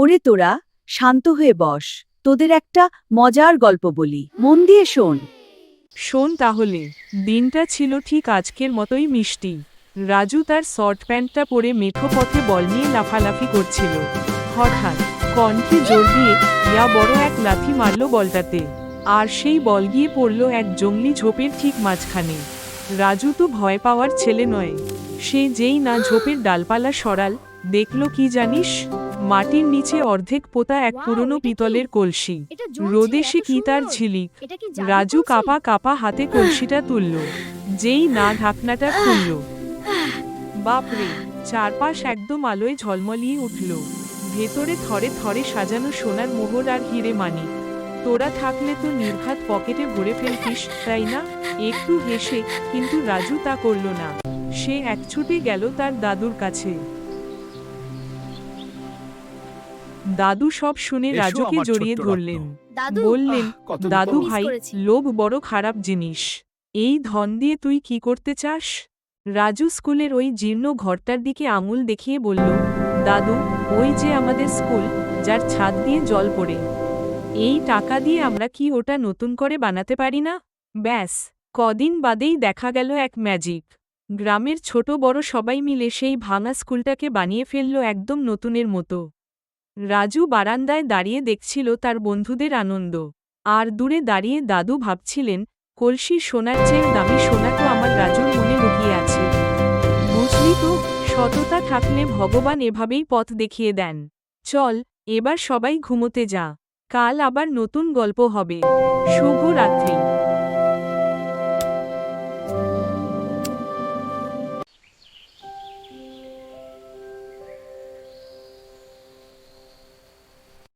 ওরে তোরা শান্ত হয়ে বস, তোদের একটা মজার গল্প বলি, মন দিয়ে শোন। শোন তাহলে। দিনটা ছিল ঠিক আজকের মতোই মিষ্টি। রাজু তার শর্ট প্যান্টটা পরে মেঠো পথে বল নিয়ে লাফালাফি করছিল। হঠাৎ কণ্ঠে জোর দিয়ে ইয়া বড় এক লাথি মারল বলটাতে। আর সেই বল গিয়ে পড়ল এক জঙ্গলি ঝোপের ঠিক মাঝখানে। রাজু তো ভয় পাওয়ার ছেলে নয়। সে যেই না ঝোপের ডালপালা সরাল, দেখল কি জানিস? মাটির নিচে অর্ধেক পোতা এক পুরনো পিতলের কলসি। রোদে সে কি তার ঝিলিক। রাজু কাপা কাপা হাতে কলসিটা তুলল। যেই না ঢাকনাটা খুলল, বাপরে, চারপাশ একদম আলোয় ঝলমলিয়ে উঠল। ভেতরে থরে থরে সাজানো সোনার মোহর আর হিরে মানিক। তোরা থাকলে তো নির্ঘাত পকেটে ভরে ফেলতিস, তাই না? একটু হেসে, কিন্তু রাজু তা করল না। সে এক ছুটে গেল তার দাদুর কাছে। দাদু সব শুনে এসো রাজুকে আমার জড়িয়ে ছোট্ট ধরলেন। দাদু, বললেন, কত দাদু মিস ভাই, করেছি। লোভ বড় খারাপ জিনিস। এই ধন দিয়ে তুই কি করতে চাস? রাজু স্কুলের ওই জীর্ণ ঘরটার দিকে আঙুল দেখিয়ে বলল, দাদু, ওই যে আমাদের স্কুল, যার ছাদ দিয়ে জল পড়ে। এই টাকা দিয়ে আমরা কি ওটা নতুন করে বানাতে পারি না? ব্যাস, কদিন বাদেই দেখা গেল এক ম্যাজিক। গ্রামের ছোট বড় সবাই মিলে সেই ভাঙা স্কুলটাকে বানিয়ে ফেলল একদম নতুনের মতো। রাজু বারান্দায় দাঁড়িয়ে দেখছিল তার বন্ধুদের আনন্দ। আর দূরে দাঁড়িয়ে দাদু ভাবছিলেন, কলসির সোনার চেয়ে দামি সোনা তো আমার রাজুর মনে লুকিয়ে আছে। বুঝলি তো, সততা থাকলে ভগবান এভাবেই পথ দেখিয়ে দেন। চল, এবার সবাই ঘুমোতে যা। কাল আবার নতুন গল্প হবে। শুভ রাত্রি।